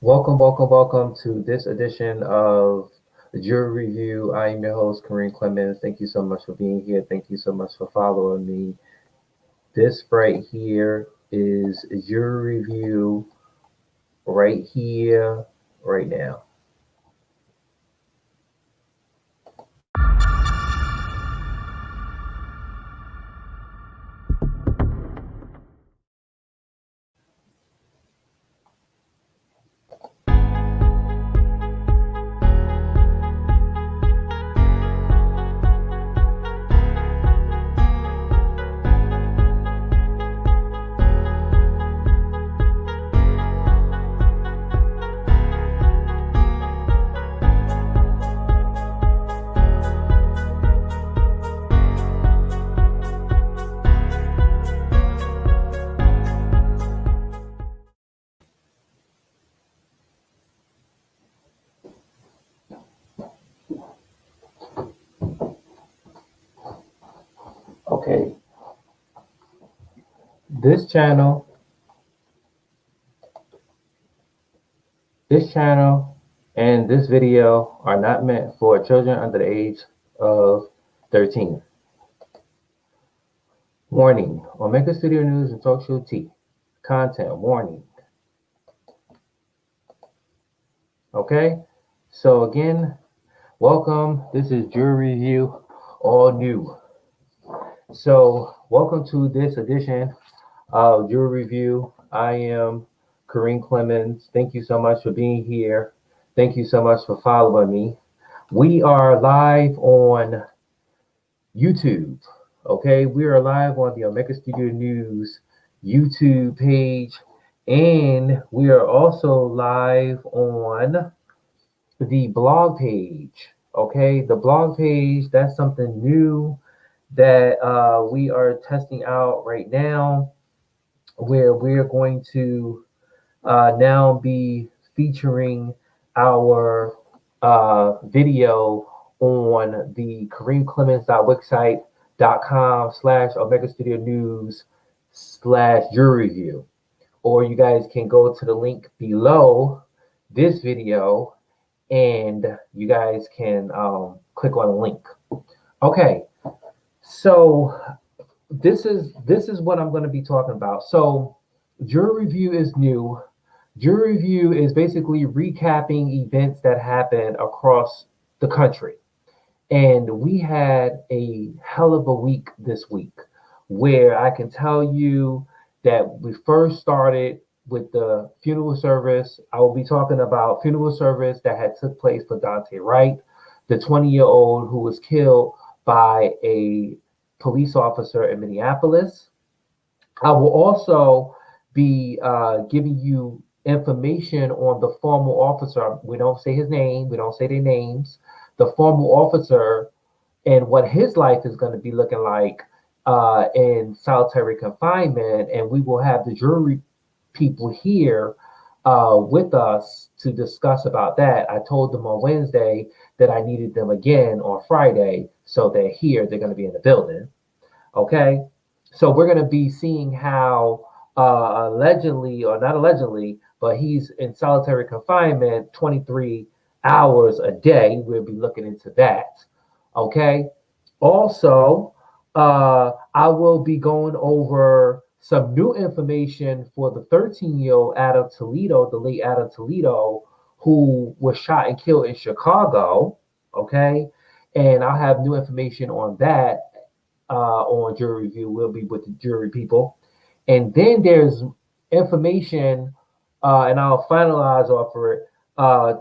Welcome to this edition of the Jury Review. I am your host, Kareem Clemons. Thank you so much for being here. Thank you so much for following me. This right here is Jury Review right here, right now. Okay, this channel, this channel, and this video are not meant for children under the age of 13. Warning: OmegaStudioNews and TalkShowTea content warning. Okay, so again, welcome. This is Jury Review, all new. So, welcome to this edition of Jury Review. I am Kareem Clemons. Thank you so much for being here. Thank you so much for following me. We are live on YouTube. Okay, we are live on the OmegaStudioNews YouTube page, and we are also live on the blog page. Okay, the blog page, that's something new that we are testing out right now, where we're going to now be featuring our video on the kareemclemons.wixsite.com/OmegaStudioNews/jury review. Or you guys can go to the link below this video and you guys can click on the link. Okay, so this is what I'm going to be talking about. So jury review is new. Jury review is basically recapping events that happened across the country. And we had a hell of a week this week, where I can tell you that we first started with the funeral service. I will be talking about funeral service that had took place for Dante Wright, the 20-year-old who was killed by a police officer in Minneapolis. I will also be giving you information on the former officer. We don't say his name, we don't say their names. The former officer and what his life is going to be looking like in solitary confinement. And we will have the jury people here with us to discuss about that. I told them on Wednesday that I needed them again on Friday, so they're here. They're going to be in the building. Okay, so we're going to be seeing how allegedly, or not allegedly, but he's in solitary confinement 23 hours a day. We'll be looking into that. Okay, also, I will be going over some new information for the 13-year-old Adam Toledo, the late Adam Toledo, who was shot and killed in Chicago. Okay, and I'll have new information on that on jury review. We'll be with the jury people. And then there's information, and I'll finalize off of it,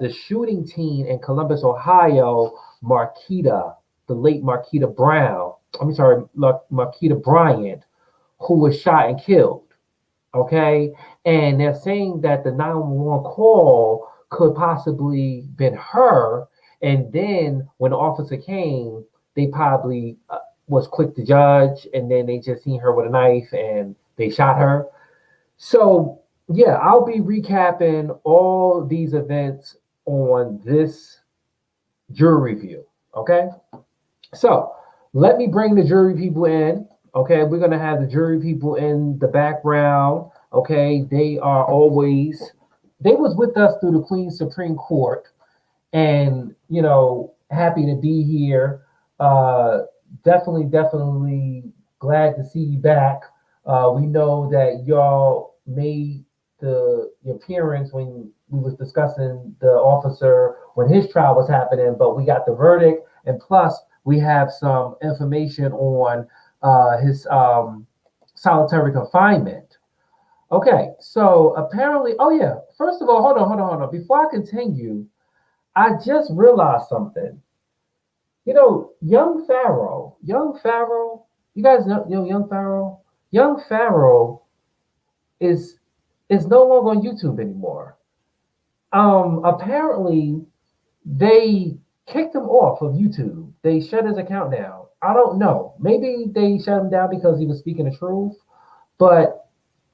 the shooting teen in Columbus, Ohio, Marquita, the late Marquita Brown. Marquita Bryant, who was shot and killed. Okay, and they're saying that the 911 call could possibly been her, and then when the officer came, they probably was quick to judge, and then they just seen her with a knife and they shot her. So yeah, I'll be recapping all these events on this jury review. Okay, so let me bring the jury people in. Okay, we're gonna have the jury people in the background. Okay, they are always they was with us through the Queen's Supreme Court, and happy to be here. Definitely glad to see you back. We know that y'all made the appearance when we was discussing the officer when his trial was happening, but we got the verdict, and plus we have some information on his solitary confinement. Okay, so apparently, oh yeah, first of all, hold on. Before I continue, I just realized something. Young Pharaoh, you guys know Young Pharaoh? Young Pharaoh is no longer on YouTube anymore. Apparently they kicked him off of YouTube. They shut his account down. I don't know. Maybe they shut him down because he was speaking the truth, but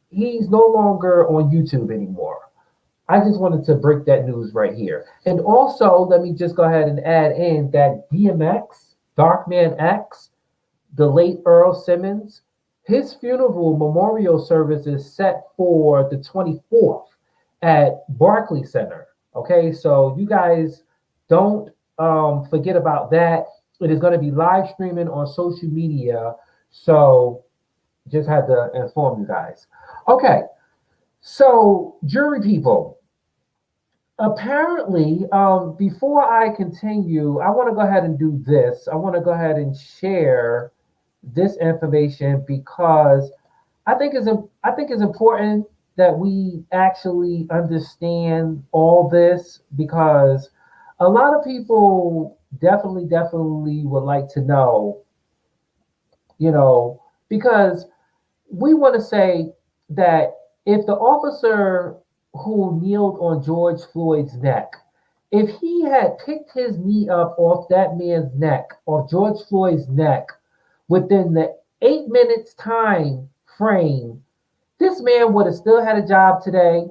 he's no longer on YouTube anymore. I just wanted to break that news right here. And also, let me just go ahead and add in that DMX, Darkman X, the late Earl Simmons, his funeral memorial service is set for the 24th at Barclays Center. Okay, so you guys don't forget about that. It is going to be live streaming on social media. So just had to inform you guys. Okay, so jury people, apparently, before I continue, I want to go ahead and do this. I want to go ahead and share this information because I think it's important that we actually understand all this because a lot of people definitely would like to know, because we want to say that if the officer who kneeled on George Floyd's neck, if he had picked his knee up off that man's neck, off George Floyd's neck, within the 8 minutes time frame, this man would have still had a job today.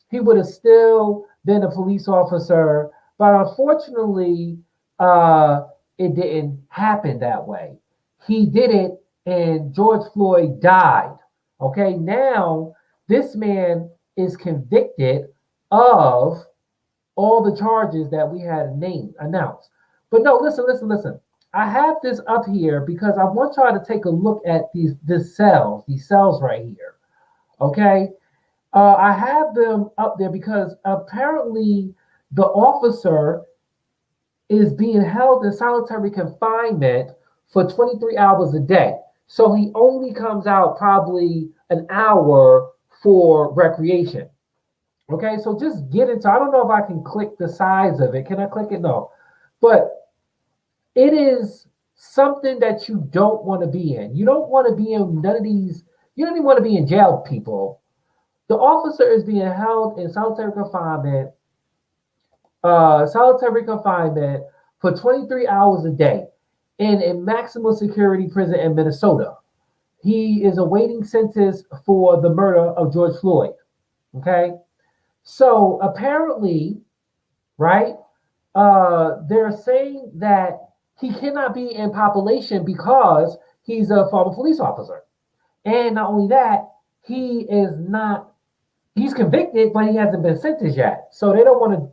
He would have still been a police officer, but unfortunately, it didn't happen that way. He did it, and George Floyd died. Okay, now this man is convicted of all the charges that we had announced. But no, listen. I have this up here because I want y'all to take a look at these cells right here. Okay, I have them up there because apparently the officer is being held in solitary confinement for 23 hours a day. So he only comes out probably an hour for recreation. Okay, so just get into, I don't know if I can click the size of it. Can I click it? No. But it is something that you don't want to be in. You don't want to be in none of these, you don't even want to be in jail, people. The officer is being held in solitary confinement for 23 hours a day in a maximum security prison in Minnesota. He is awaiting sentence for the murder of George Floyd. Okay, so apparently, right, they're saying that he cannot be in population because he's a former police officer. And not only that, he's convicted, but he hasn't been sentenced yet. So they don't want to,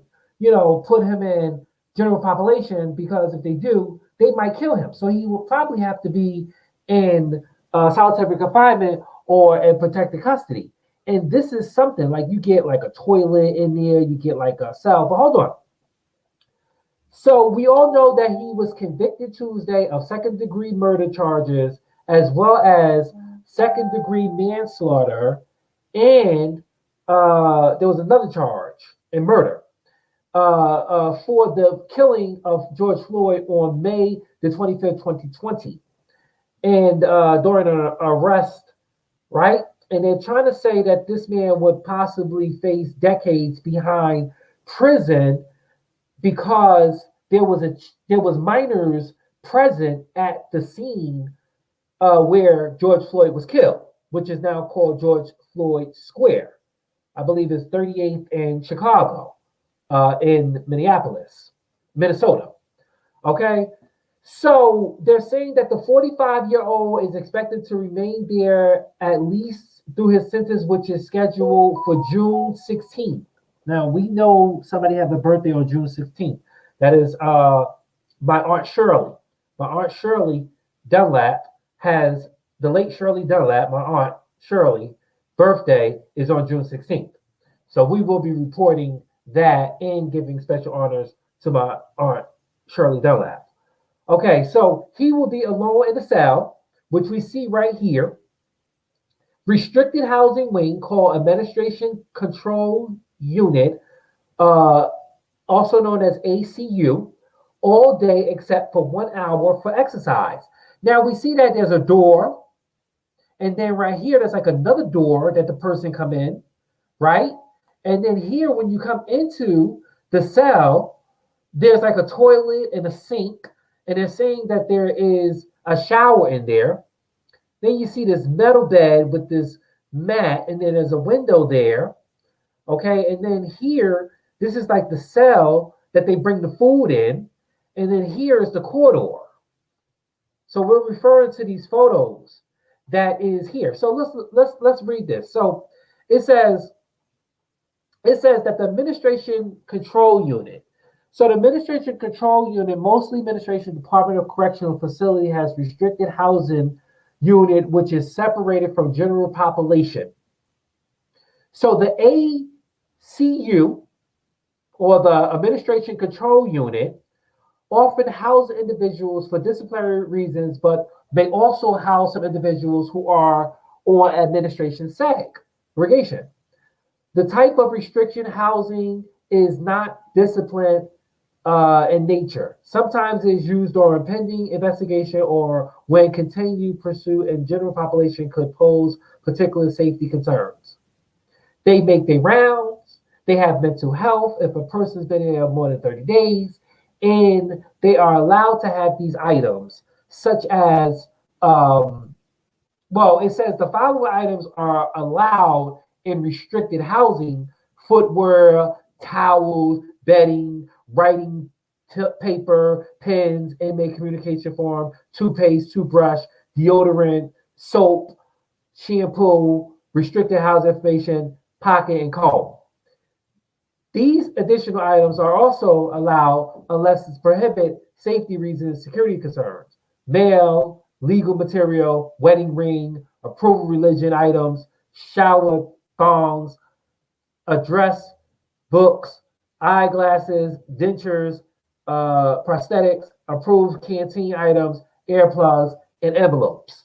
put him in general population because if they do, they might kill him. So he will probably have to be in solitary confinement or in protected custody. And this is something like you get like a toilet in there, you get like a cell. But hold on. So we all know that he was convicted Tuesday of second-degree murder charges, as well as second-degree manslaughter, and there was another charge in murder for the killing of George Floyd on May the 25th, 2020, and during an arrest, right? And they're trying to say that this man would possibly face decades behind prison because there was minors present at the scene where George Floyd was killed, which is now called George Floyd Square. I believe it's 38th in Chicago, in Minneapolis, Minnesota. Okay, so they're saying that the 45-year-old is expected to remain there at least through his sentence, which is scheduled for June 16th. Now, we know somebody have a birthday on June 16th. That is my Aunt Shirley. My Aunt Shirley Dunlap has the late Shirley Dunlap, my Aunt Shirley, birthday is on June 16th. So we will be reporting that and giving special honors to my Aunt Shirley Dunlap. Okay, so he will be alone in the cell, which we see right here. Restricted housing wing called Administration Control Unit, also known as ACU, all day except for 1 hour for exercise. Now we see that there's a door, and then right here there's like another door that the person come in, right? And then here when you come into the cell, there's like a toilet and a sink, and they're saying that there is a shower in there. Then you see this metal bed with this mat, and then there's a window there. Okay, and then here, this is like the cell that they bring the food in, and then here is the corridor. So we're referring to these photos that is here. So let's read this. So it says that the Administration Control Unit. So the Administration Control Unit, mostly Administration Department of Correctional Facility, has restricted housing unit, which is separated from general population. So the ACU, or the Administration Control Unit, often house individuals for disciplinary reasons, but may also house some individuals who are on administration segregation. The type of restriction housing is not discipline in nature. Sometimes it is used on pending investigation or when continued pursuit in general population could pose particular safety concerns. They make their rounds. They have mental health if a person's been in there more than 30 days, and they are allowed to have these items, such as, it says the following items are allowed in restricted housing: footwear, towels, bedding, writing paper, pens, inmate communication form, toothpaste, toothbrush, deodorant, soap, shampoo, restricted housing information, pocket, and comb. These additional items are also allowed unless it's prohibited safety reasons, security concerns. Mail, legal material, wedding ring, approval religion items, shower thongs, address books, eyeglasses, dentures, prosthetics, approved canteen items, earplugs, and envelopes.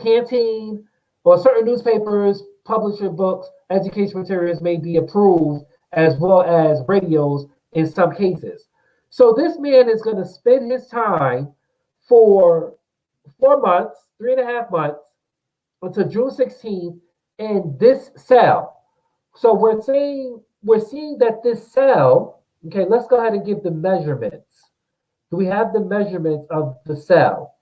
Canteen or certain newspapers, publisher books, education materials may be approved, as well as radios in some cases. So this man is going to spend his time for 4 months, 3.5 months, until June 16th in this cell. So we're seeing that this cell, okay, let's go ahead and give the measurements. Do we have the measurements of the cell?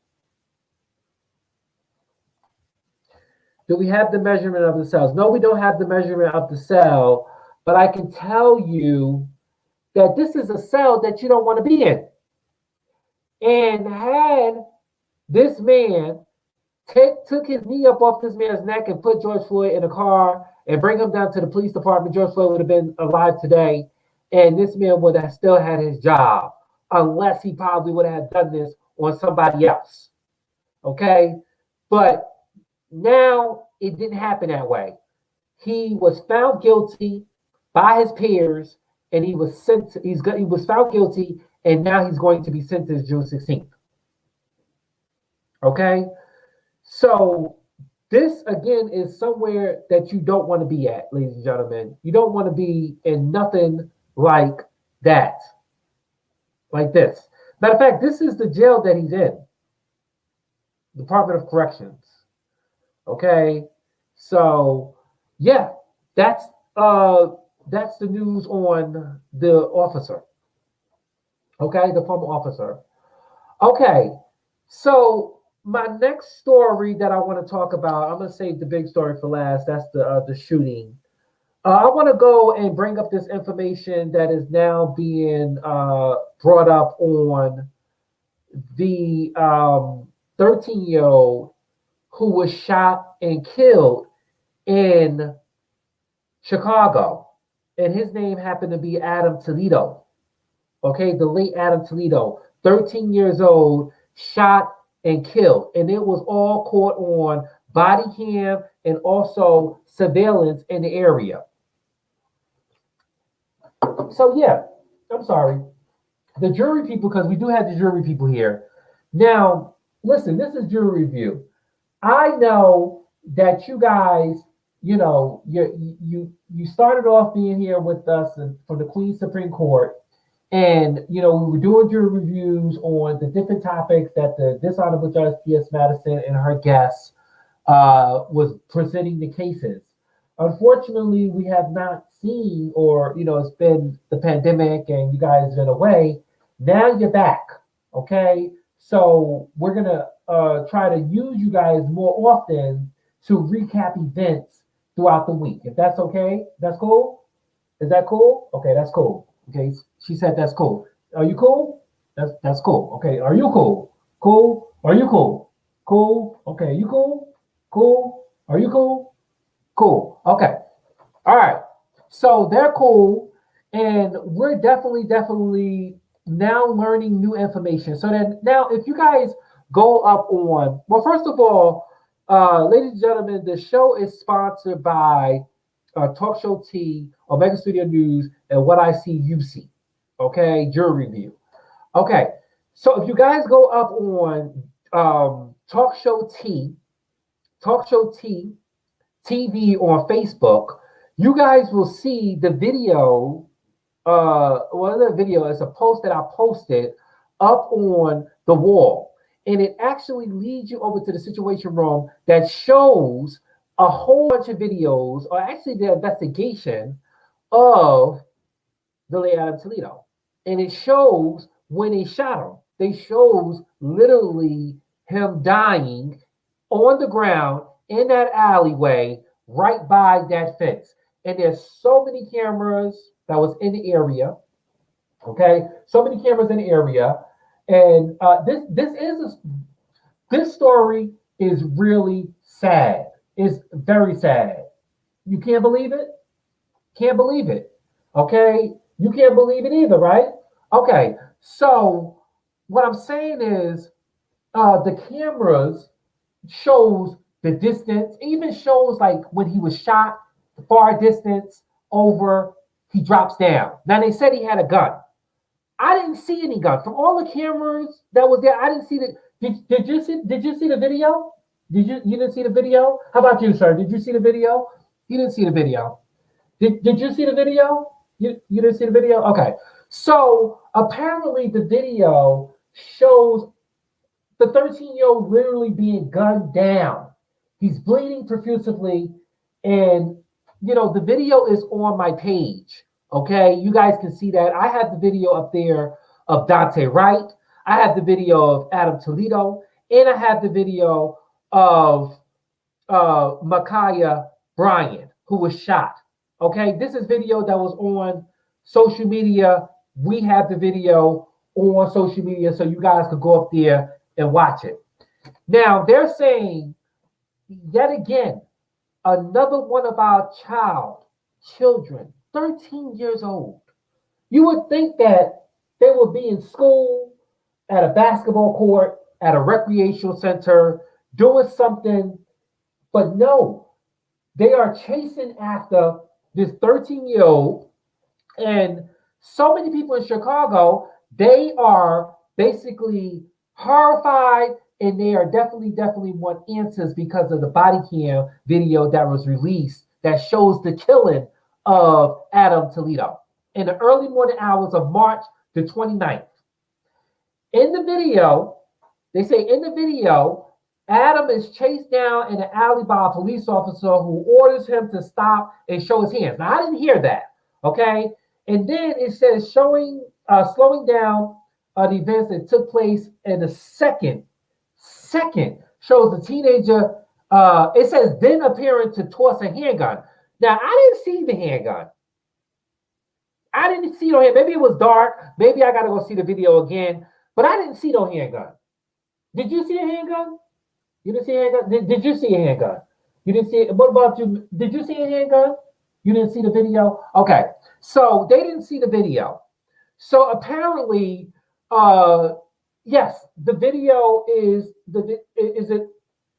Do we have the measurement of the cells? No, we don't have the measurement of the cell, but I can tell you that this is a cell that you don't want to be in. And had this man took his knee up off this man's neck and put George Floyd in a car and bring him down to the police department, George Floyd would have been alive today, and this man would have still had his job, unless he probably would have done this on somebody else. Okay? But now it didn't happen that way. He was found guilty by his peers, and he was found guilty, and now he's going to be sentenced June 16th. Okay? So this, again, is somewhere that you don't want to be at, ladies and gentlemen. You don't want to be in nothing like that, like this. Matter of fact, this is the jail that he's in, Department of Corrections. Okay, so yeah, that's the news on the officer. Okay, the former officer. Okay, so my next story that I want to talk about, I'm going to save the big story for last. That's the shooting. I want to go and bring up this information that is now being brought up on the 13-year-old who was shot and killed in Chicago. and his name happened to be Adam Toledo. Okay, the late Adam Toledo, 13 years old, shot and killed. And it was all caught on body cam and also surveillance in the area. So, yeah, I'm sorry. The jury people, because we do have the jury people here. Now, listen, this is jury review. I know that you guys, you started off being here with us from the Queens Supreme Court. And, we were doing jury reviews on the different topics that the Dishonorable Judge T.S. Madison and her guests was presenting the cases. Unfortunately, we have not seen, or, it's been the pandemic and you guys have been away. Now you're back, okay? So we're going to try to use you guys more often to recap events throughout the week. If that's okay, that's cool? Is that cool? Okay, that's cool. Okay, she said that's cool. Are you cool? That's cool. Okay, are you cool? Cool? Are you cool? Cool? Okay, you cool? Cool? Are you cool? Cool. Okay. All right. So they're cool, and we're definitely now learning new information. So then now, if you guys go up on, well, first of all, ladies and gentlemen, the show is sponsored by TalkShowTea, OmegaStudioNews, and What I See You See. Okay, jury review. Okay, so if you guys go up on TalkShowTea TV on Facebook, you guys will see the video. The video is a post that I posted up on the wall, and it actually leads you over to the Situation Room that shows a whole bunch of videos, or actually the investigation of the late Adam Toledo. And it shows when they shot him. They shows literally him dying on the ground in that alleyway right by that fence. And there's so many cameras that was in the area. Okay, so many cameras in the area. And this story is really sad. It's very sad. You can't believe it? Can't believe it. Okay? You can't believe it either, right? Okay. So what I'm saying is the cameras shows the distance, even shows like when he was shot, the far distance over, he drops down. Now they said he had a gun. I didn't see any gun. From all the cameras that was there, I didn't see the did you see the video? You didn't see the video? How about you, sir? Did you see the video? You didn't see the video. Did you see the video? You didn't see the video? Okay. So apparently the video shows the 13-year-old literally being gunned down. He's bleeding profusely. And, the video is on my page. Okay. You guys can see that. I have the video up there of Dante Wright. I have the video of Adam Toledo. And I have the video of Micaiah Bryant, who was shot. Okay, this is video that was on social media. We have the video on social media, so you guys could go up there and watch it. Now, they're saying, yet again, another one of our children, 13 years old. You would think that they would be in school, at a basketball court, at a recreational center, doing something, but no, they are chasing after this 13-year-old, and so many people in Chicago, they are basically horrified, and they are definitely want answers because of the body cam video that was released that shows the killing of Adam Toledo in the early morning hours of March the 29th. In the video, they say in the video, Adam is chased down in an alley by a police officer who orders him to stop and show his hands. Now, I didn't hear that, okay? And then it says slowing down the events that took place in the second shows the teenager, it says then appearing to toss a handgun. Now, I didn't see the handgun. I didn't see no handgun. Maybe it was dark. Maybe I got to go see the video again. But I didn't see no handgun. Did you see a handgun? You didn't see a handgun? Did you see a handgun? You didn't see it? What about you? Did you see a handgun? You didn't see the video? Okay. So they didn't see the video. So apparently, yes, the video is it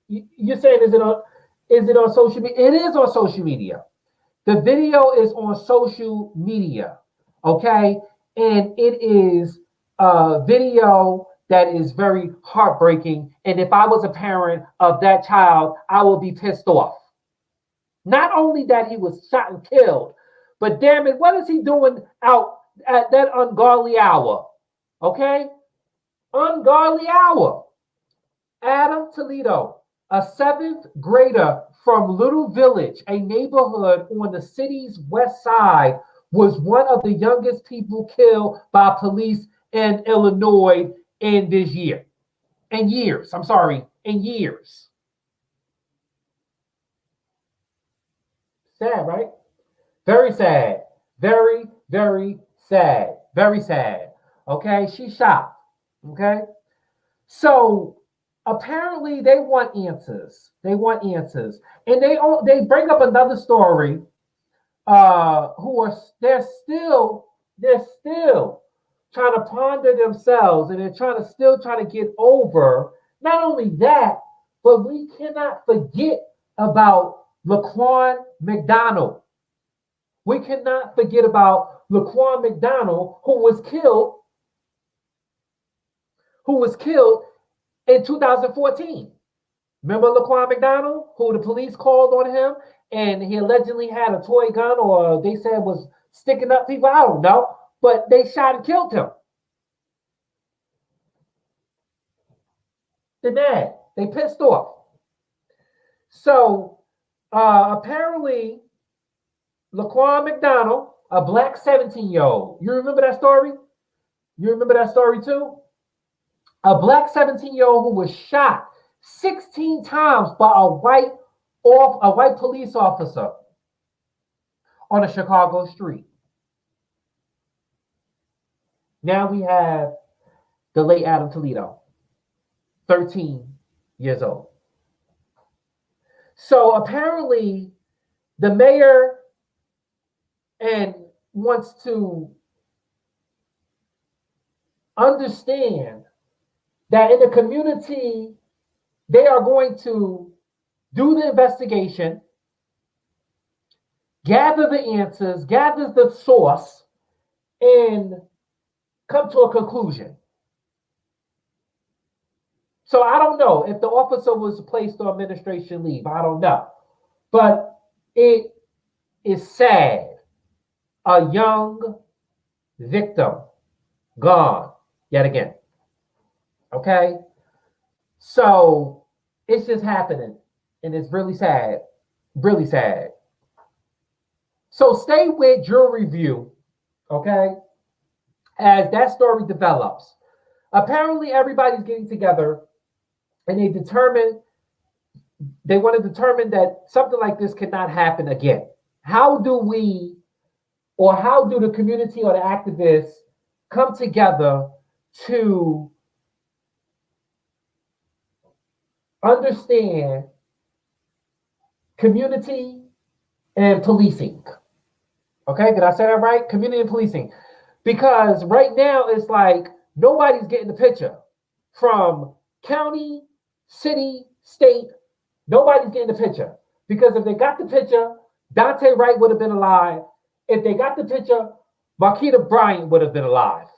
you're saying is it on social media? It is on social media. The video is on social media. Okay? And it is a video that is very heartbreaking. And if I was a parent of that child, I would be pissed off. Not only that he was shot and killed, but damn it, what is he doing out at that ungodly hour? Okay? Ungodly hour. Adam Toledo, a seventh grader from Little Village, a neighborhood on the city's west side, was one of the youngest people killed by police in Illinois in this year. In years. I'm sorry, in years. Sad, right? Very sad. Very, very sad. Very sad. Okay, she's shot. Okay, so apparently they want answers. They want answers, and they bring up another story. They're still trying to ponder themselves, and they're trying to get over. Not only that, but we cannot forget about Laquan McDonald. We cannot forget about Laquan McDonald, who was killed in 2014. Remember Laquan McDonald, who the police called on him, and he allegedly had a toy gun, or they said was sticking up people. I don't know, but they shot and killed him. They're mad. They pissed off. So apparently, Laquan McDonald, a black 17-year-old. You remember that story? You remember that story too? A black 17-year-old who was shot 16 times by a white police officer on a Chicago street. Now we have the late Adam Toledo, 13 years old. So apparently the mayor wants to understand that in the community, they are going to do the investigation, gather the answers, gather the source, and come to a conclusion. So I don't know if the officer was placed on administration leave. I don't know. But it is sad. A young victim gone yet again. Okay? So it's just happening. And it's really sad. Really sad. So stay with Jury View, okay, as that story develops. Apparently everybody's getting together and they want to determine that something like this cannot happen again. How do the community or the activists come together to understand community and policing? Okay, did I say that right? Community and policing. Because right now it's like nobody's getting the picture. From county, city, state, nobody's getting the picture. Because if they got the picture, Dante Wright would have been alive. If they got the picture, Marquita Bryant would have been alive.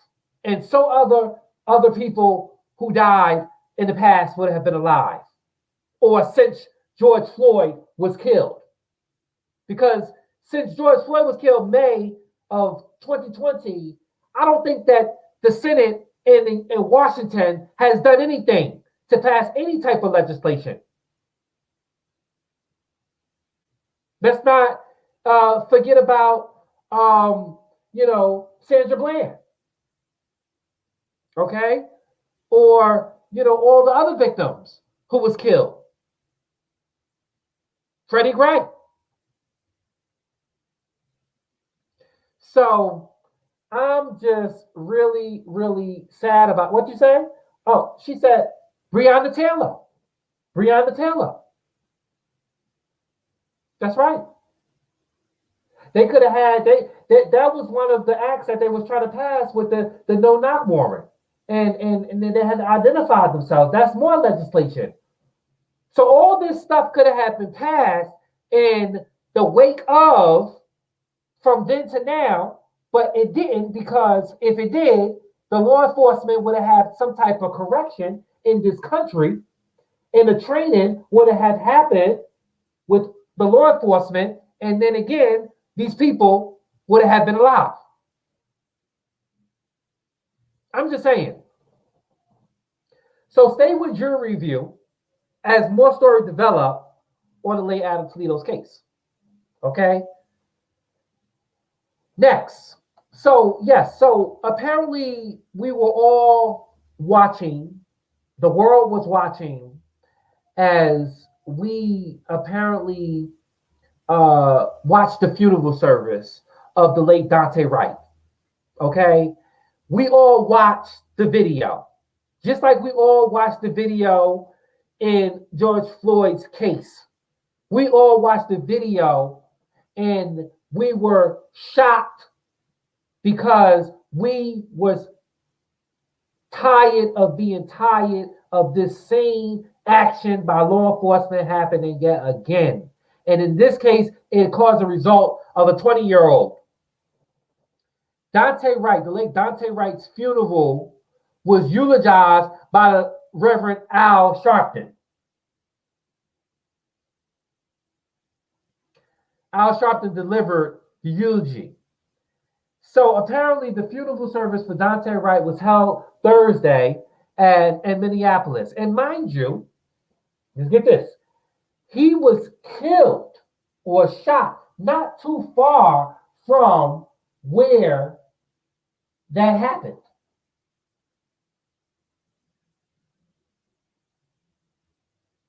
And so other people who died in the past would have been alive. Or since George Floyd was killed. Because since George Floyd was killed May of 2020, I don't think that the Senate in Washington has done anything to pass any type of legislation. Let's not forget about, Sandra Bland. Okay? Or, all the other victims who was killed. Freddie Gray. So I'm just really, really sad about what you say. Oh, she said Breonna Taylor. Breonna Taylor. That's right. They could have had that was one of the acts that they was trying to pass with the no knock warrant, and then they had to identify themselves. That's more legislation. So all this stuff could have been passed in the wake of from then to now, but it didn't, because if it did, the law enforcement would have had some type of correction in this country, and the training would have happened with the law enforcement, and then again, these people would have been alive. I'm just saying. So stay with jury review as more stories develop on the late Adam Toledo's case. Okay? Next. So, yes, so apparently we were all watching, the world was watching, as we apparently watched the funeral service of the late Dante Wright. Okay? We all watched the video. Just like we all watched the video in George Floyd's case. We all watched the video and we were shocked because we was tired of being tired of this same action by law enforcement happening yet again. And in this case, it caused a result of a 20-year-old. Dante Wright, the late Dante Wright's funeral was eulogized by the Reverend Al Sharpton. Al Sharpton delivered the eulogy. So apparently the funeral service for Dante Wright was held Thursday in Minneapolis. And mind you, let's get this, he was killed or shot not too far from where that happened.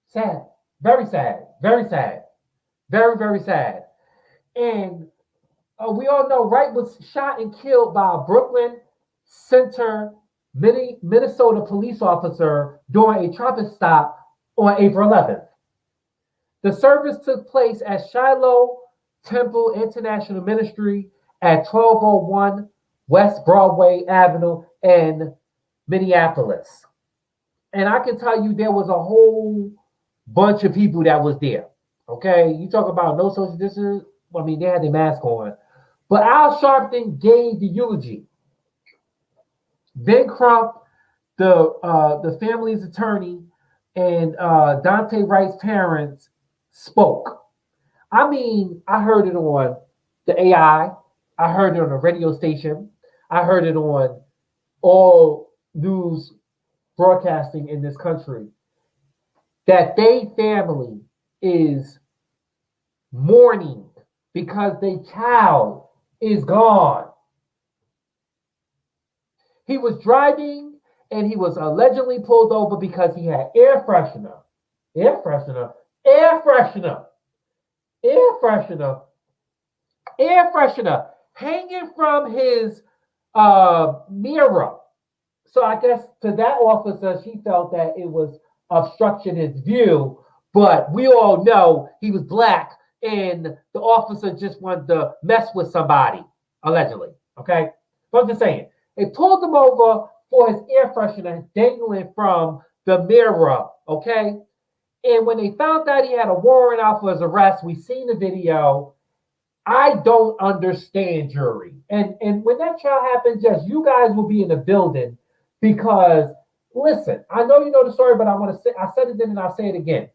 Sad, very sad, very sad, very, very sad. And we all know Wright was shot and killed by a Brooklyn Center, Minnesota police officer during a traffic stop on April 11th. The service took place at Shiloh Temple International Ministry at 1201 West Broadway Avenue in Minneapolis. And I can tell you there was a whole bunch of people that was there. Okay, you talk about no social distance. I mean, they had their mask on. But Al Sharpton gave the eulogy. Ben Crump, the family's attorney, and Dante Wright's parents spoke. I mean, I heard it on the AI. I heard it on a radio station. I heard it on all news broadcasting in this country. That they family is mourning because their child is gone. He was driving and he was allegedly pulled over because he had air freshener hanging from his mirror. So I guess to that officer, she felt that it was obstructing his view, but we all know he was black and the officer just wanted to mess with somebody, allegedly. Okay? So I'm just saying, they pulled him over for his air freshener dangling from the mirror. Okay? And when they found out he had a warrant out for his arrest, we seen the video. I don't understand, jury. And when that trial happens, yes, you guys will be in the building because, listen, I know you know the story, but I want to say, I said it then and I'll say it again.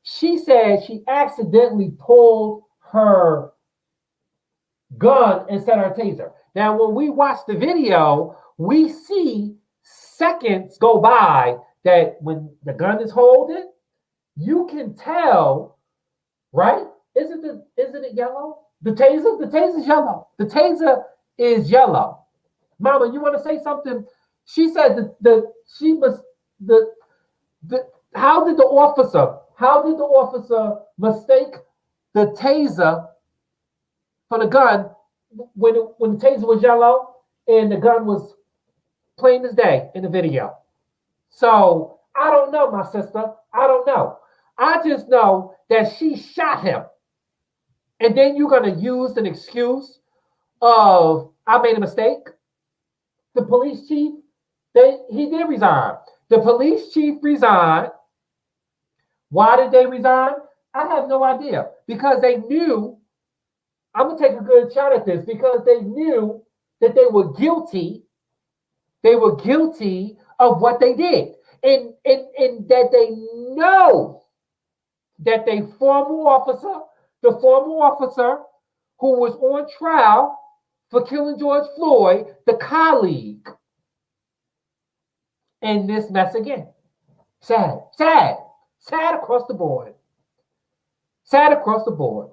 She said she accidentally pulled her gun instead of her taser. Now, when we watch the video, we see seconds go by that when the gun is holding, you can tell, right? Isn't it yellow? The taser's yellow. The taser is yellow. Mama, you want to say something? She said how did the officer mistake the taser for the gun when the taser was yellow and the gun was plain as day in the video? So I don't know, my sister. I don't know. I just know that she shot him And then you're going to use an excuse of, I made a mistake. The police chief, he did resign. The police chief resigned. Why did they resign? I have no idea. Because they knew, I'm going to take a good shot at this, because they knew that they were guilty. They were guilty of what they did. And that they know that the former officer who was on trial for killing George Floyd, the colleague, in this mess again. Sad across the board. Sad across the board.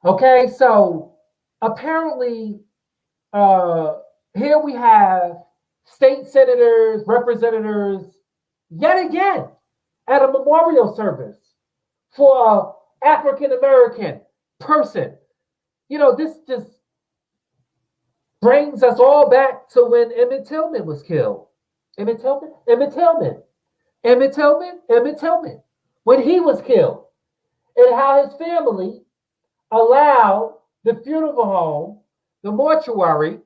Okay, so apparently here we have state senators, representatives, yet again, at a memorial service for an African-American person. You know, this just brings us all back to when Emmett Tillman was killed. Emmett Tillman. When he was killed, and how his family allowed the funeral home, the mortuary,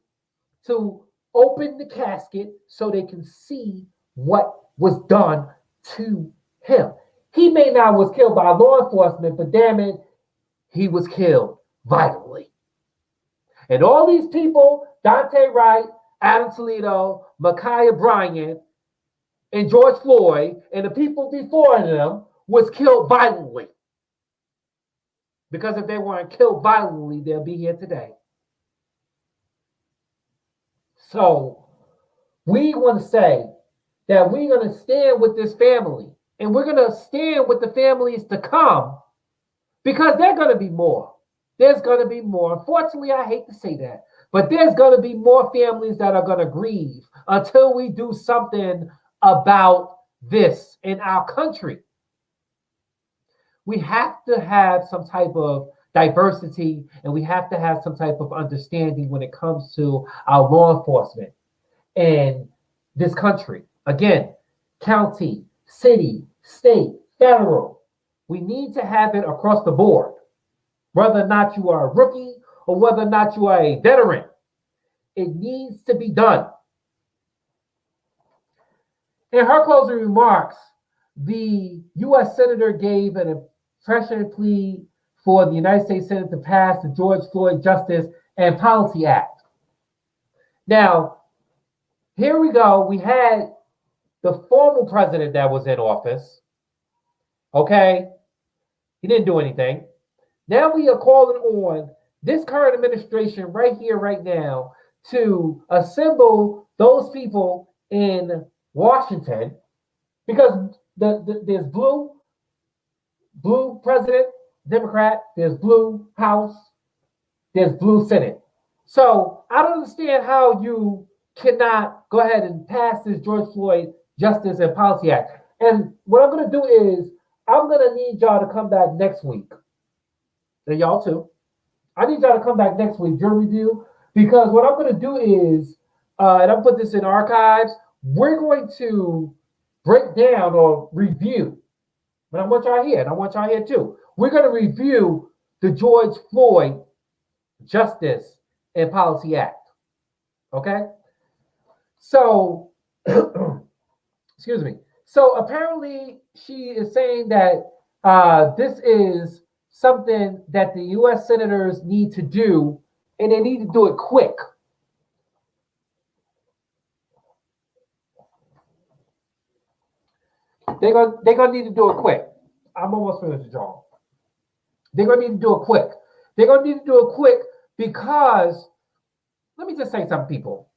to open the casket so they can see what was done to him. He may not was killed by law enforcement, but damn it, he was killed violently. And all these people, Dante Wright, Adam Toledo, Ma'Khia Bryant, and George Floyd, and the people before them was killed violently. Because if they weren't killed violently, they'll be here today. So we want to say that we're going to stand with this family, and we're going to stand with the families to come, because there's going to be more. There's going to be more. Unfortunately, I hate to say that, but there's going to be more families that are going to grieve until we do something about this in our country. We have to have some type of diversity, and we have to have some type of understanding when it comes to our law enforcement in this country. Again, county, city, state, federal. We need to have it across the board. Whether or not you are a rookie or whether or not you are a veteran, it needs to be done. In her closing remarks, the U.S. Senator gave an impression plea for the United States Senate to pass the George Floyd Justice and Policy Act. Now, here we go. We had the former president that was in office. Okay? He didn't do anything. Now we are calling on this current administration right here, right now, to assemble those people in Washington, because there's blue president, Democrat, there's blue House, there's blue Senate. So I don't understand how you cannot go ahead and pass this George Floyd Justice and Policy Act. And what I'm going to do is I'm going to need y'all to come back next week. And y'all too. I need y'all to come back next week, jury review, because what I'm going to do is, and I'll put this in archives, we're going to break down or review, but I want y'all here, and I want y'all here too. We're going to review the George Floyd Justice and Policy Act. Okay? So, excuse me. So apparently she is saying that this is something that the U.S. senators need to do, and they need to do it quick. They're gonna need to do it quick. I'm almost finished, John. They're gonna need to do it quick. They're gonna need to do it quick because, let me just say something, people.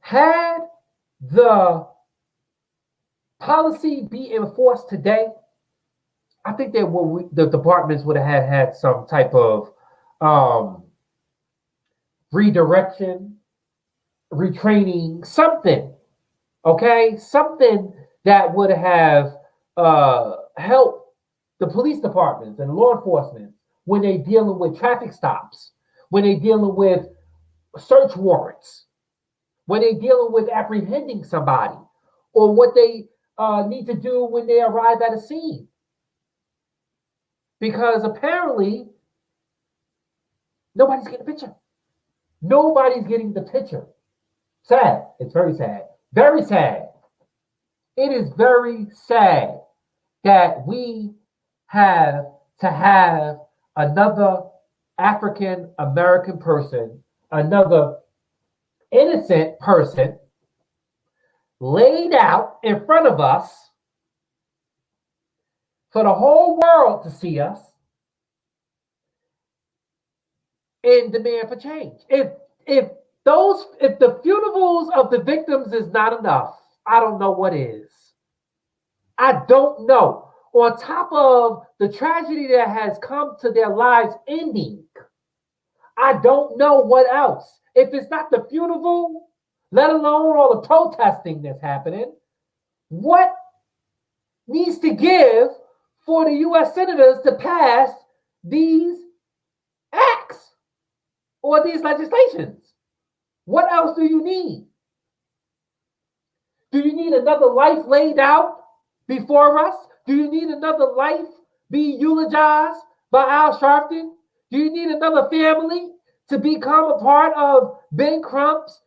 Had the policy be enforced today, I think that the departments would have had some type of redirection, retraining, something. Okay, something that would have helped the police departments and law enforcement when they're dealing with traffic stops, when they're dealing with search warrants, when they're dealing with apprehending somebody, or what they need to do when they arrive at a scene. Because apparently Nobody's getting the picture. Nobody's getting the picture. Sad. It's very sad. Very sad. It is very sad that we have to have another African American person, another innocent person laid out in front of us for the whole world to see us and demand for change. If the funerals of the victims is not enough, I don't know what is. I don't know. On top of the tragedy that has come to their lives ending, I don't know what else. If it's not the funeral, let alone all the protesting that's happening, what needs to give for the U.S. senators to pass these acts or these legislations? What else do you need? Do you need another life laid out before us? Do you need another life be eulogized by Al Sharpton? Do you need another family to become a part of Ben Crump's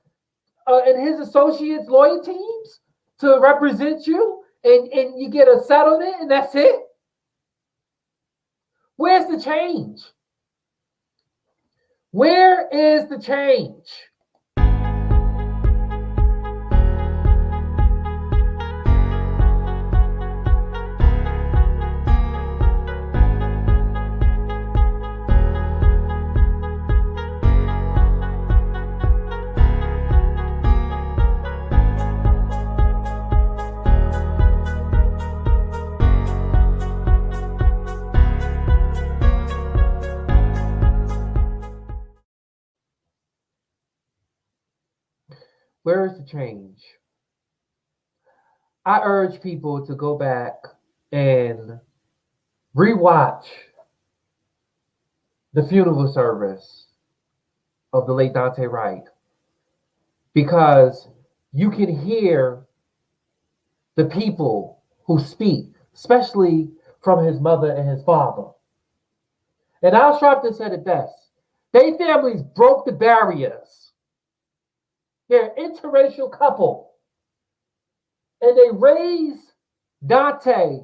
and his associates' lawyer teams to represent you and you get a settlement and that's it? Where's the change? Where is the change? Where is the change? I urge people to go back and rewatch the funeral service of the late Dante Wright because you can hear the people who speak, especially from his mother and his father. And Al Sharpton said it best. They families broke the barriers. They're an interracial couple. And they raised Dante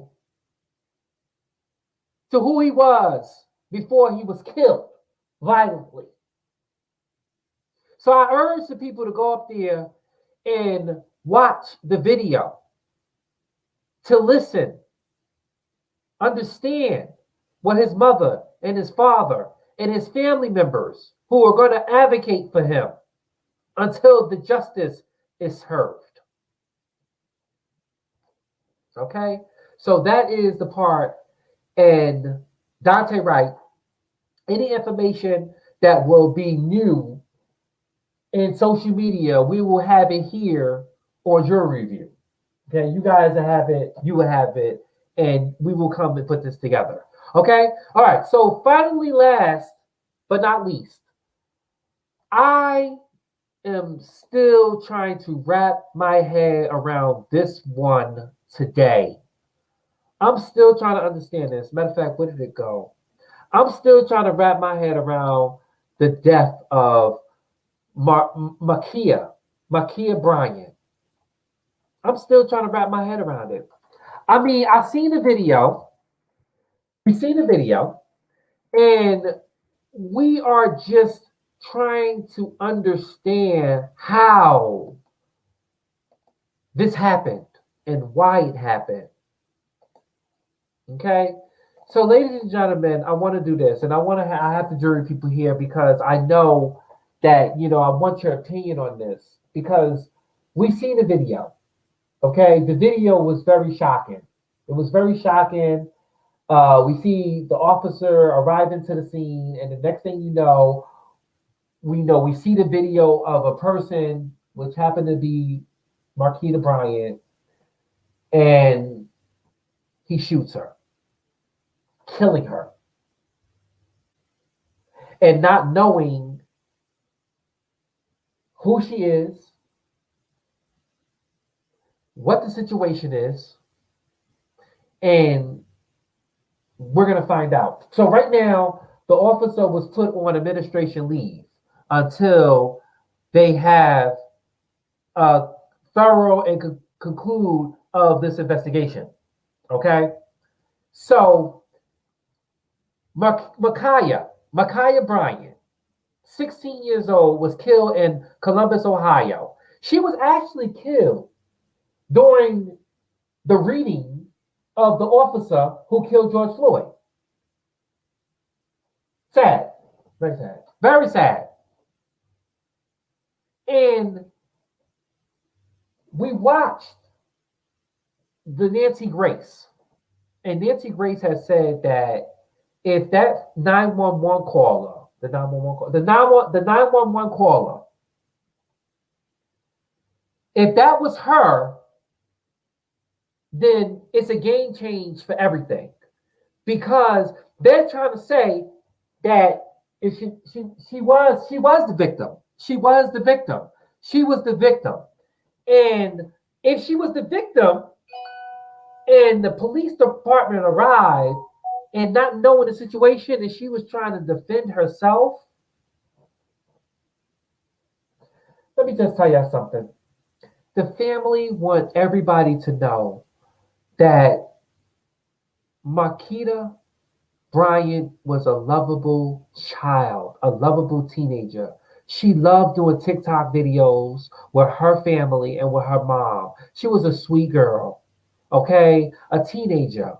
to who he was before he was killed violently. So I urge the people to go up there and watch the video, to listen, understand what his mother and his father and his family members who are going to advocate for him until the justice is served. Okay? So that is the part. And Dante Wright, any information that will be new in social media, we will have it here on Jury Review. Okay, you guys will have it, you will have it, and we will come and put this together. Okay? All right, so finally, last but not least, I am still trying to wrap my head around this one today. I'm still trying to understand this. Matter of fact, where did it go? I'm still trying to wrap my head around the death of Ma'Khia Bryant. I'm still trying to wrap my head around it. I mean, I've seen the video. We've seen the video, and we are just trying to understand how this happened and why it happened. Okay? So, ladies and gentlemen, I want to do this, and I have the jury people here because I know that, I want your opinion on this because we see the video. Okay? The video was very shocking. It was very shocking. We see the officer arriving to the scene, and the next thing you know, we see the video of a person, which happened to be Ma'Khia Bryant, and he shoots her, killing her, and not knowing who she is, what the situation is, and we're going to find out. So right now, the officer was put on administration leave until they have a thorough and conclude of this investigation. Okay? So, Ma'Khia Bryant, 16 years old, was killed in Columbus, Ohio. She was actually killed during the reading of the officer who killed George Floyd. Sad. Very sad. Very sad. And we watched the Nancy Grace. And Nancy Grace has said that if that 911 caller, the 911 caller, if that was her, then it's a game change for everything. Because they're trying to say that if she was the victim. She was the victim. She was the victim. And if she was the victim and the police department arrived and not knowing the situation and she was trying to defend herself, let me just tell you something. The family wants everybody to know that Ma'Khia Bryant was a lovable child, a lovable teenager. She loved doing TikTok videos with her family and with her mom. She was a sweet girl, okay? A teenager,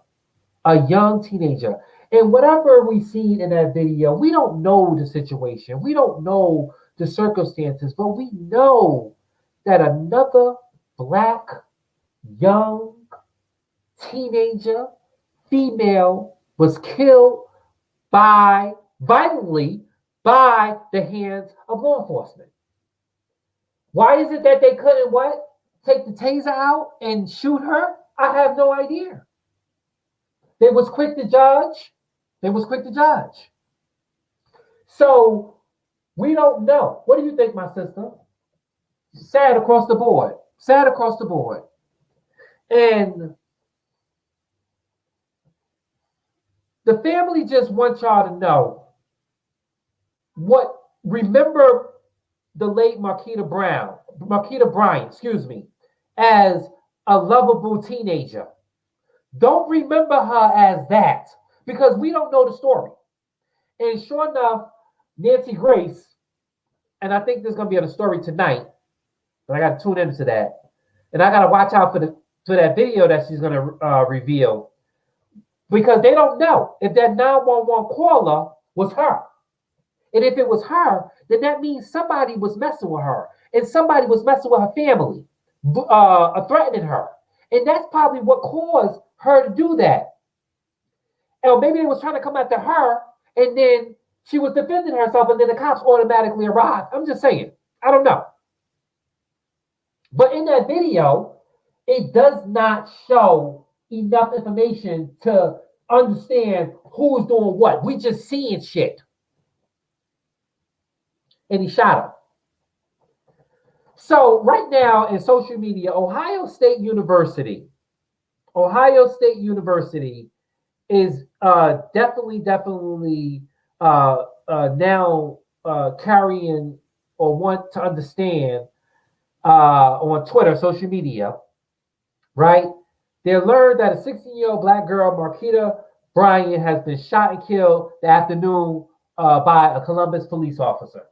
a young teenager. And whatever we seen in that video, we don't know the situation. We don't know the circumstances, but we know that another Black, young, teenager, female was killed violently by the hands of law enforcement. Why is it that they couldn't take the taser out and shoot her? I have no idea. They was quick to judge. So we don't know. What do you think, my sister? Sad across the board. And the family just wants y'all to know remember the late Ma'Khia Bryant, as a lovable teenager. Don't remember her as that because we don't know the story. And sure enough, Nancy Grace, and I think there's going to be a story tonight, and I got to tune into that. And I got to watch out for that video that she's going to reveal because they don't know if that 911 caller was her. And if it was her, then that means somebody was messing with her and somebody was messing with her family, threatening her. And that's probably what caused her to do that. Or maybe they was trying to come after her and then she was defending herself and then the cops automatically arrived. I'm just saying. I don't know. But in that video, it does not show enough information to understand who's doing what. We just seeing shit. And he shot her. So right now in social media, Ohio State University is definitely now carrying or want to understand on Twitter, social media, right? They learned that a 16-year-old Black girl, Ma'Khia Bryant, has been shot and killed the afternoon by a Columbus police officer.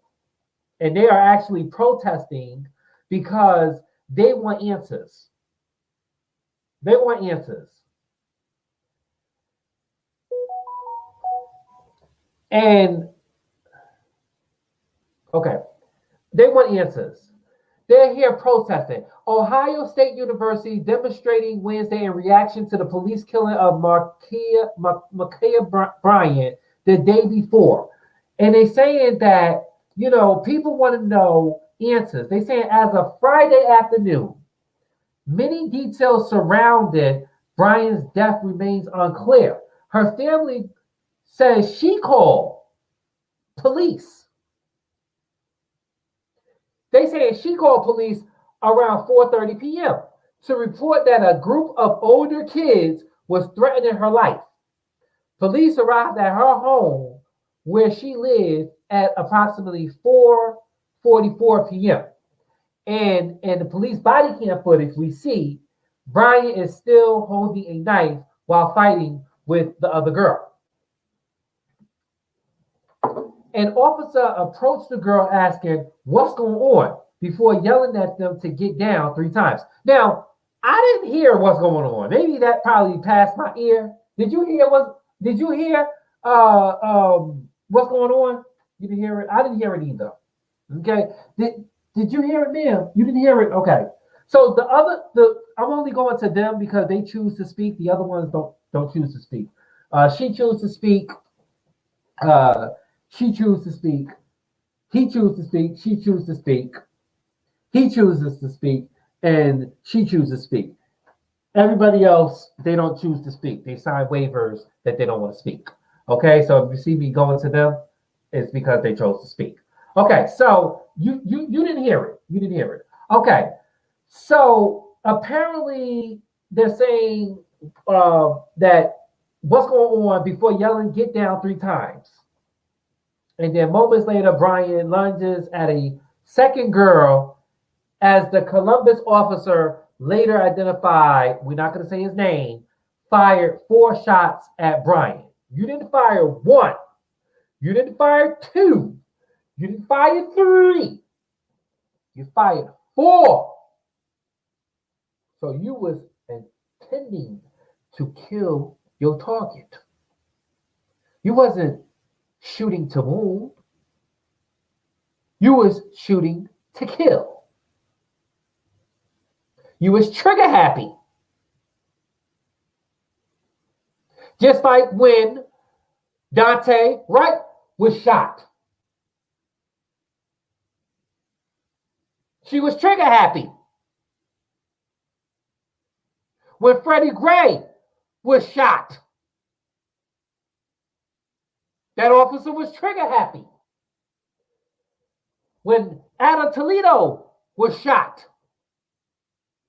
And they are actually protesting because they want answers. They want answers. And, okay, they want answers. They're here protesting. Ohio State University demonstrating Wednesday in reaction to the police killing of Ma'Khia Bryant the day before. And they're saying that, people want to know answers. They're saying as of Friday afternoon, many details surrounding Bryant's death remains unclear. Her family says she called police. They say she called police around 4:30 p.m. to report that a group of older kids was threatening her life. Police arrived at her home where she lived at approximately 4:44 p.m. And in the police body cam footage, we see Brian is still holding a knife while fighting with the other girl. An officer approached the girl asking, "What's going on?" before yelling at them to get down 3 times. Now, I didn't hear what's going on. Maybe that probably passed my ear. Did you hear what's going on? You didn't hear it? I didn't hear it either. Okay. Did you hear it, ma'am? You didn't hear it? Okay. So I'm only going to them because they choose to speak. The other ones don't choose to speak. She chooses to speak. She chooses to speak. He chooses to speak. She chooses to speak. He chooses to speak, and she chooses to speak. Everybody else, they don't choose to speak. They sign waivers that they don't want to speak. Okay, so if you see me going to them, it's because they chose to speak. Okay, so you didn't hear it. You didn't hear it. Okay, so apparently they're saying that what's going on before yelling, "Get down" 3 times. And then moments later, Brian lunges at a second girl as the Columbus officer, later identified, we're not going to say his name, fired 4 shots at Brian. You didn't fire 1. You didn't fire 2. You didn't fire 3. You fired 4. So you was intending to kill your target. You wasn't shooting to wound. You was shooting to kill. You was trigger happy. Just like when Dante, right, was shot. She was trigger happy. When Freddie Gray was shot, that officer was trigger happy. When Adam Toledo was shot,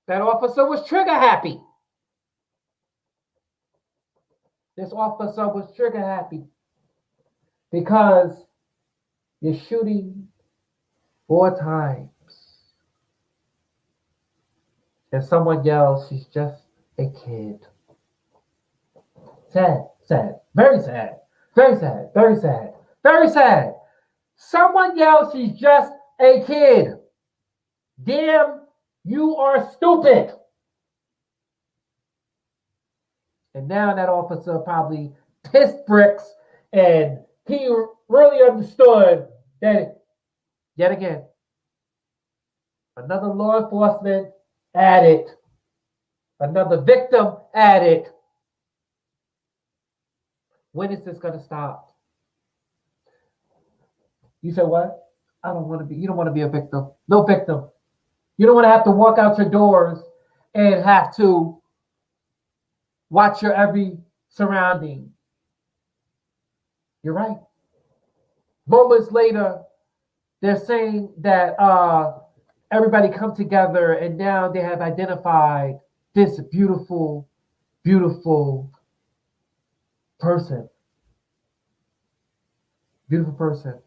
that officer was trigger happy. This officer was trigger happy because you're shooting 4 times. And someone yells, "She's just a kid." Sad, sad, very sad, very sad, very sad, very sad. Someone yells, "She's just a kid." Damn, you are stupid. And now that officer probably pissed bricks, and he really understood that, yet again, another law enforcement added, another victim added. When is this going to stop? You said what? You don't want to be a victim. No victim. You don't want to have to walk out your doors and have to watch your every surrounding. You're right. Moments later, they're saying that everybody come together, and now they have identified this beautiful, beautiful person. Beautiful person.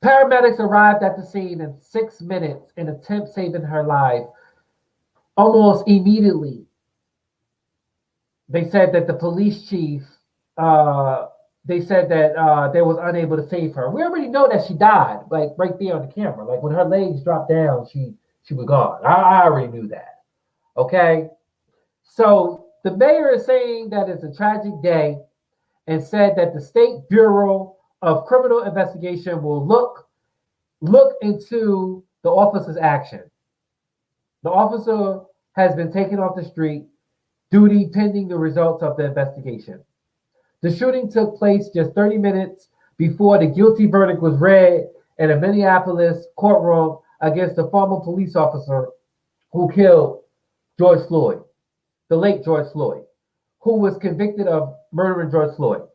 Paramedics arrived at the scene in 6 minutes in attempt saving her life. Almost immediately, they said that the police chief, they said that they was unable to save her. We already know that she died, like right there on the camera. Like when her legs dropped down, she was gone. I already knew that. Okay? So the mayor is saying that it's a tragic day and said that the State Bureau of Criminal Investigation will look into the officer's action. The officer has been taken off the street duty pending the results of the investigation. The shooting took place just 30 minutes before the guilty verdict was read in a Minneapolis courtroom against the former police officer who killed George Floyd, the late George Floyd, who was convicted of murdering George Floyd.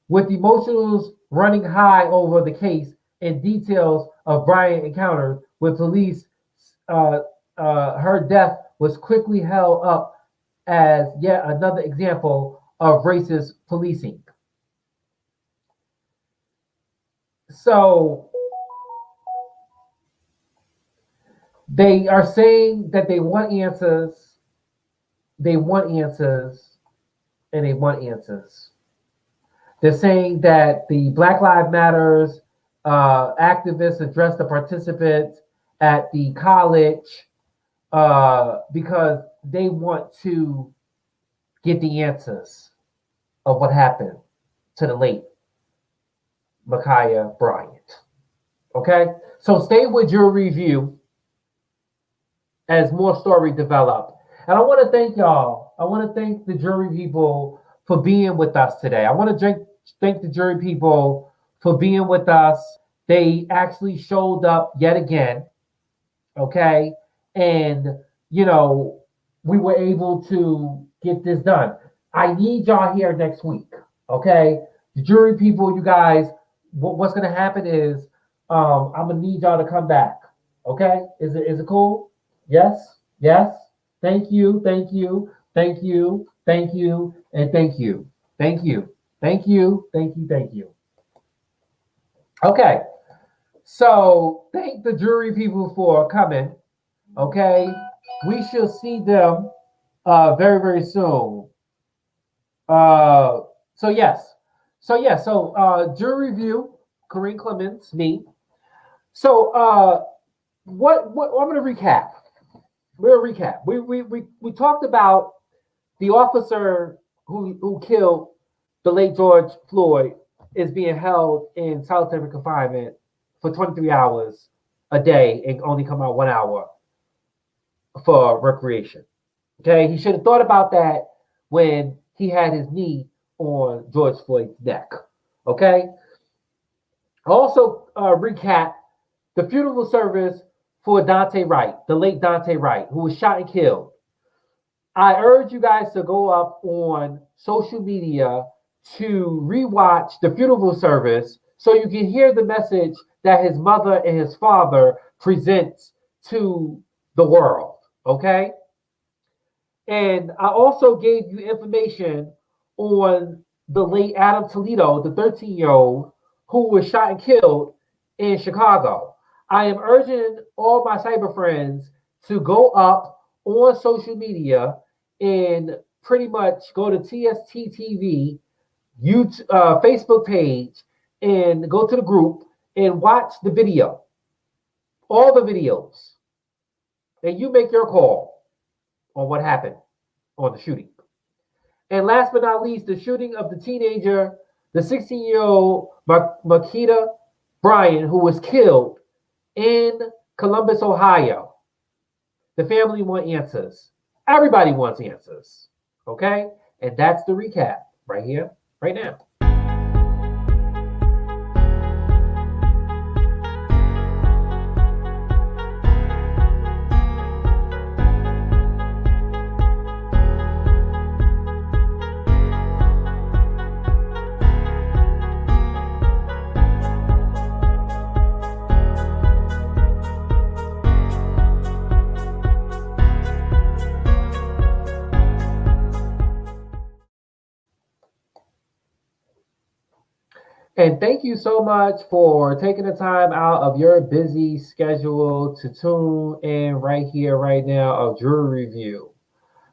With emotions running high over the case and details of Brian's encounter with police, her death was quickly held up as yet another example of racist policing. So they are saying that they want answers, they want answers, and they want answers. They're saying that the Black Lives Matters activists addressed the participants at the college because they want to get the answers of what happened to the late Ma'Khia Bryant. Okay? So stay with your review as more stories develop. And I want to thank y'all. I want to thank the jury people for being with us today. I want to thank the jury people for being with us. They actually showed up yet again. Okay? And, you know, we were able to get this done. I need y'all here next week. Okay? The jury people, you guys, what's going to happen is I'm going to need y'all to come back. Okay? Is it cool? Yes? Yes? Thank you, thank you, thank you, thank you, and thank you. Thank you. Thank you, thank you, thank you. Okay. So thank the jury people for coming. Okay. We shall see them very, very soon. So yes. So jury review, Kareem Clemons, me. So what I'm gonna recap. We'll recap. We talked about the officer who killed the late George Floyd is being held in solitary confinement for 23 hours a day and only come out 1 hour for recreation. Okay, he should have thought about that when he had his knee on George Floyd's neck. Okay. Also, recap the funeral service for Dante Wright, the late Dante Wright, who was shot and killed. I urge you guys to go up on social media to rewatch the funeral service so you can hear the message that his mother and his father presents to the world. Okay? And I also gave you information on the late Adam Toledo, the 13-year-old who was shot and killed in Chicago. I am urging all my cyber friends to go up on social media and pretty much go to TST TV, YouTube, Facebook page, and go to the group and watch the video, all the videos, and you make your call on what happened on the shooting. And last but not least, the shooting of the teenager, the 16-year-old Ma'Khia Bryant, who was killed in Columbus, Ohio. The family wants answers. Everybody wants answers. Okay? And that's the recap right here, right now. And thank you so much for taking the time out of your busy schedule to tune in right here, right now, of Jury Review.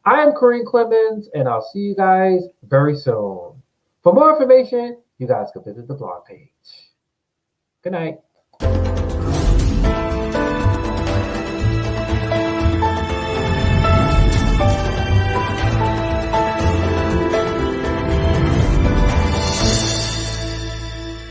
I am Kareem Clemons, and I'll see you guys very soon. For more information, you guys can visit the blog page. Good night.